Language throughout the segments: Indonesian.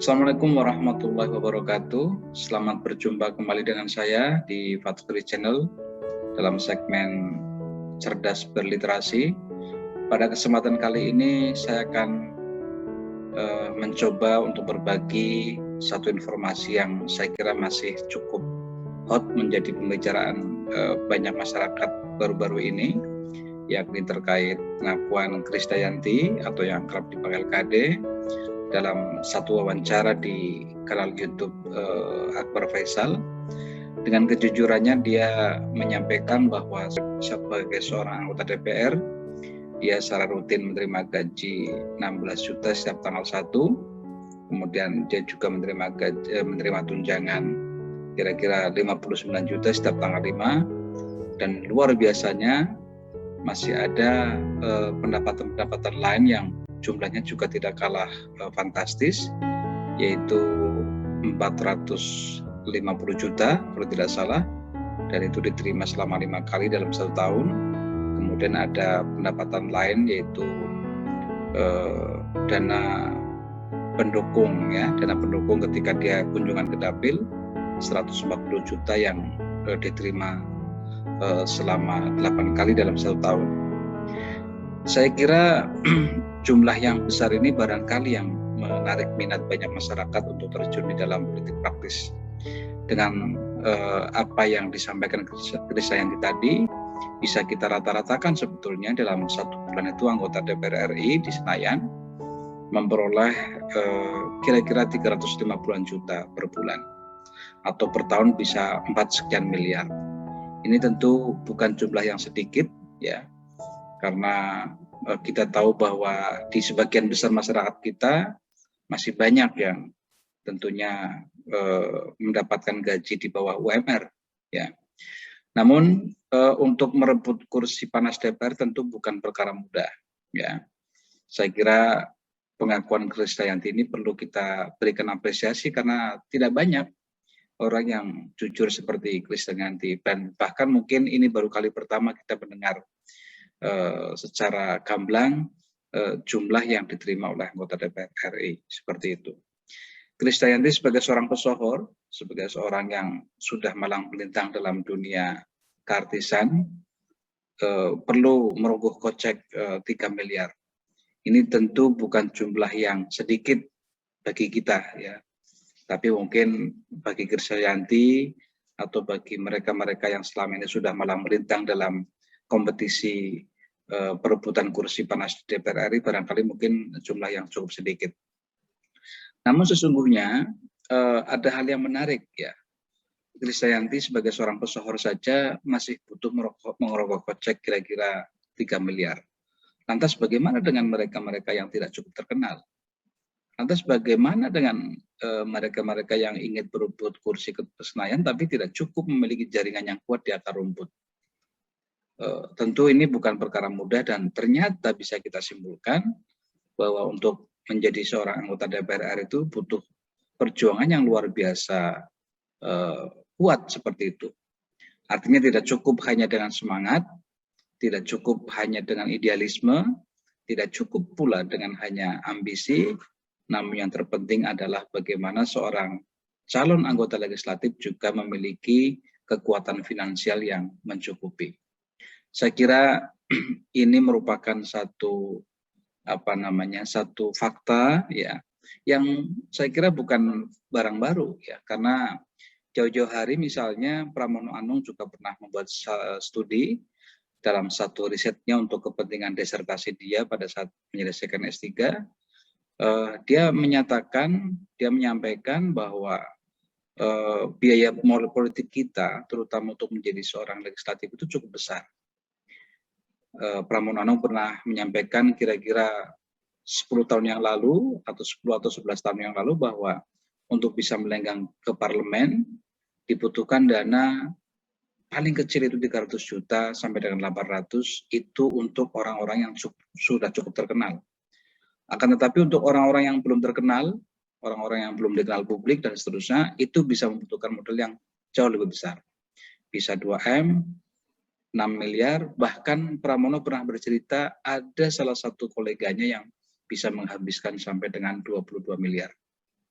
Assalamualaikum warahmatullahi wabarakatuh. Selamat berjumpa kembali dengan saya di Faturi Channel dalam segmen Cerdas Berliterasi. Pada kesempatan kali ini saya akan mencoba untuk berbagi satu informasi yang saya kira masih cukup hot menjadi pembicaraan banyak masyarakat baru-baru ini, yakni terkait pengakuan Krisdayanti atau yang kerap dipanggil KD dalam satu wawancara di kanal YouTube Akbar Faisal. Dengan kejujurannya dia menyampaikan bahwa sebagai seorang anggota DPR, dia secara rutin menerima gaji 16 juta setiap tanggal 1. Kemudian dia juga menerima tunjangan kira-kira 59 juta setiap tanggal 5. Dan luar biasanya masih ada pendapatan-pendapatan lain yang jumlahnya juga tidak kalah fantastis, yaitu 450 juta kalau tidak salah, dan itu diterima selama 5 kali dalam 1 tahun. Kemudian ada pendapatan lain yaitu dana pendukung, dana pendukung ketika dia kunjungan ke dapil 140 juta yang diterima selama 8 kali dalam 1 tahun. Saya kira jumlah yang besar ini barangkali yang menarik minat banyak masyarakat untuk terjun di dalam politik praktis. Dengan apa yang disampaikan Krisdayanti tadi, bisa kita rata-ratakan sebetulnya dalam 1 bulan itu anggota DPR RI di Senayan memperoleh kira-kira 350-an juta per bulan, atau per tahun bisa 4 sekian miliar. Ini tentu bukan jumlah yang sedikit, ya, karena kita tahu bahwa di sebagian besar masyarakat kita masih banyak yang tentunya mendapatkan gaji di bawah UMR, ya. Namun untuk merebut kursi panas DPR tentu bukan perkara mudah, ya. Saya kira pengakuan Krisdayanti ini perlu kita berikan apresiasi karena tidak banyak orang yang jujur seperti Krisdayanti, dan bahkan mungkin ini baru kali pertama kita mendengar secara gamblang jumlah yang diterima oleh anggota DPR RI seperti itu. Krisdayanti sebagai seorang pesohor, sebagai seorang yang sudah malang melintang dalam dunia keartisan, perlu merogoh kocek 3 miliar. Ini tentu bukan jumlah yang sedikit bagi kita, ya. Tapi mungkin bagi Krisdayanti atau bagi mereka-mereka yang selama ini sudah malang melintang dalam kompetisi perebutan kursi panas di DPR RI, barangkali mungkin jumlah yang cukup sedikit. Namun sesungguhnya ada hal yang menarik, ya. Krisdayanti sebagai seorang pesohor saja masih butuh merogoh kocek kira-kira 3 miliar. Lantas bagaimana dengan mereka-mereka yang tidak cukup terkenal? Lantas bagaimana dengan mereka-mereka yang ingin berebut kursi ke Senayan tapi tidak cukup memiliki jaringan yang kuat di akar rumput? Tentu ini bukan perkara mudah, dan ternyata bisa kita simpulkan bahwa untuk menjadi seorang anggota DPR RI itu butuh perjuangan yang luar biasa kuat seperti itu. Artinya tidak cukup hanya dengan semangat, tidak cukup hanya dengan idealisme, tidak cukup pula dengan hanya ambisi, namun yang terpenting adalah bagaimana seorang calon anggota legislatif juga memiliki kekuatan finansial yang mencukupi. Saya kira ini merupakan satu satu fakta, ya, yang saya kira bukan barang baru, ya, karena jauh-jauh hari misalnya Pramono Anung juga pernah membuat studi dalam satu risetnya untuk kepentingan disertasi dia pada saat menyelesaikan S3. Dia menyampaikan bahwa biaya politik kita, terutama untuk menjadi seorang legislatif, itu cukup besar. Pramono Anung pernah menyampaikan kira-kira 10 tahun yang lalu atau 10 atau 11 tahun yang lalu bahwa untuk bisa melenggang ke parlemen dibutuhkan dana paling kecil itu 300 juta sampai dengan 800, itu untuk orang-orang yang sudah cukup terkenal. Akan tetapi untuk orang-orang yang belum terkenal, orang-orang yang belum dikenal publik dan seterusnya, itu bisa membutuhkan modal yang jauh lebih besar. Bisa 2M, 6 miliar, bahkan Pramono pernah bercerita ada salah satu koleganya yang bisa menghabiskan sampai dengan 22 miliar.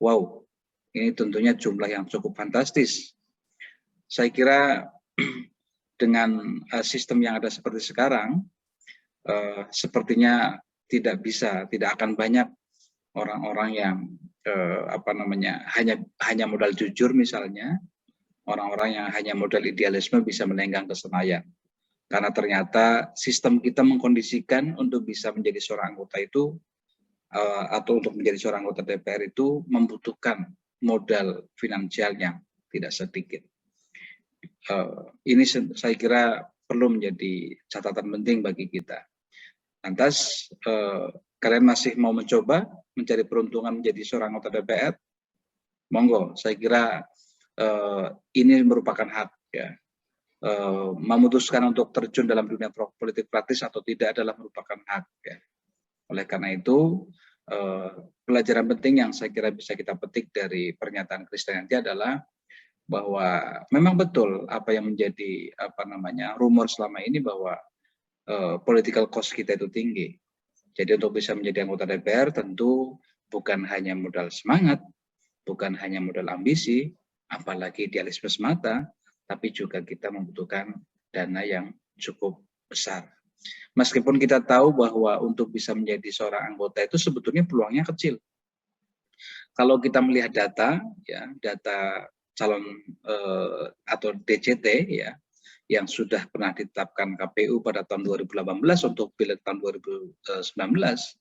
Wow, ini tentunya jumlah yang cukup fantastis. Saya kira dengan sistem yang ada seperti sekarang, sepertinya tidak akan banyak orang-orang yang hanya modal jujur misalnya, orang-orang yang hanya modal idealisme bisa melenggang ke Senayan. Karena ternyata sistem kita mengkondisikan untuk bisa menjadi seorang anggota itu, atau untuk menjadi seorang anggota DPR itu membutuhkan modal finansial yang tidak sedikit. Ini saya kira perlu menjadi catatan penting bagi kita. Lantas, kalian masih mau mencoba mencari peruntungan menjadi seorang anggota DPR? Monggo, saya kira ini merupakan hak ya. Memutuskan untuk terjun dalam dunia politik praktis atau tidak adalah merupakan hak ya. Oleh karena itu, pelajaran penting yang saya kira bisa kita petik dari pernyataan Krisdayanti adalah bahwa memang betul apa yang menjadi rumor selama ini bahwa political cost kita itu tinggi. Jadi untuk bisa menjadi anggota DPR tentu bukan hanya modal semangat, bukan hanya modal ambisi, apalagi idealisme semata, tapi juga kita membutuhkan dana yang cukup besar. Meskipun kita tahu bahwa untuk bisa menjadi seorang anggota itu sebetulnya peluangnya kecil. Kalau kita melihat data, ya, data calon atau DCT, ya, yang sudah pernah ditetapkan KPU pada tahun 2018 untuk pileg tahun 2019,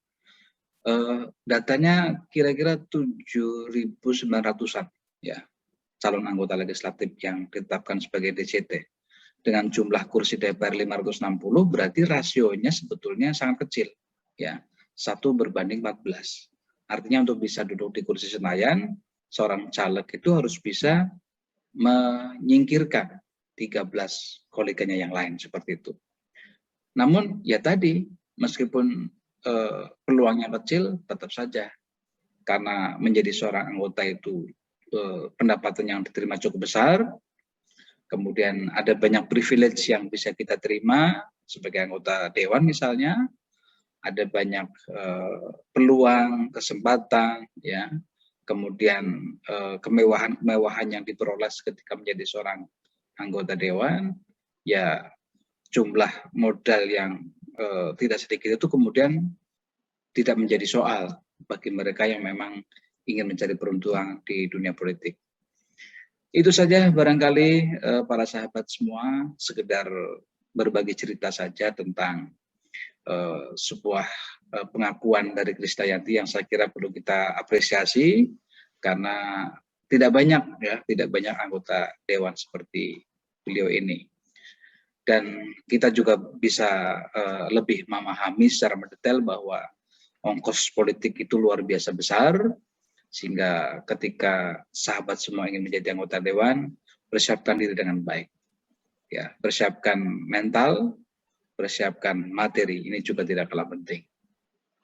datanya kira-kira 7.900-an, ya, calon anggota legislatif yang ditetapkan sebagai DCT. Dengan jumlah kursi DPR 560, berarti rasionya sebetulnya sangat kecil, ya, 1/14. Artinya untuk bisa duduk di kursi Senayan, seorang caleg itu harus bisa menyingkirkan 13 koleganya yang lain, seperti itu. Namun ya tadi, meskipun peluangnya kecil, tetap saja karena menjadi seorang anggota itu pendapatan yang diterima cukup besar, kemudian ada banyak privilege yang bisa kita terima sebagai anggota dewan misalnya, ada banyak peluang, kesempatan, ya, kemudian kemewahan-kemewahan yang diperoleh ketika menjadi seorang anggota dewan, ya jumlah modal yang tidak sedikit itu kemudian tidak menjadi soal bagi mereka yang memang ingin mencari peruntungan di dunia politik. Itu saja barangkali para sahabat semua, sekedar berbagi cerita saja tentang sebuah pengakuan dari Krisdayanti yang saya kira perlu kita apresiasi karena tidak banyak anggota dewan seperti beliau ini. Dan kita juga bisa lebih memahami secara mendetail bahwa ongkos politik itu luar biasa besar, sehingga ketika sahabat semua ingin menjadi anggota dewan, persiapkan diri dengan baik. Ya, persiapkan mental, persiapkan materi, ini juga tidak kalah penting.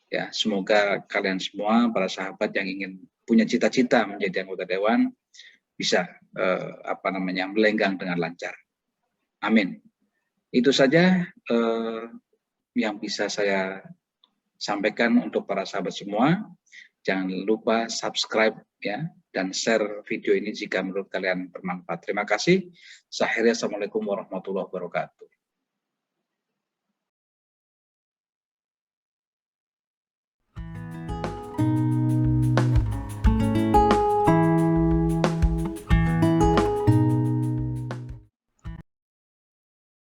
Ya, semoga kalian semua, para sahabat yang ingin punya cita-cita menjadi anggota dewan, bisa melenggang dengan lancar. Amin. Itu saja yang bisa saya sampaikan untuk para sahabat semua. Jangan lupa subscribe ya dan share video ini jika menurut kalian bermanfaat. Terima kasih. Assalamualaikum warahmatullahi wabarakatuh.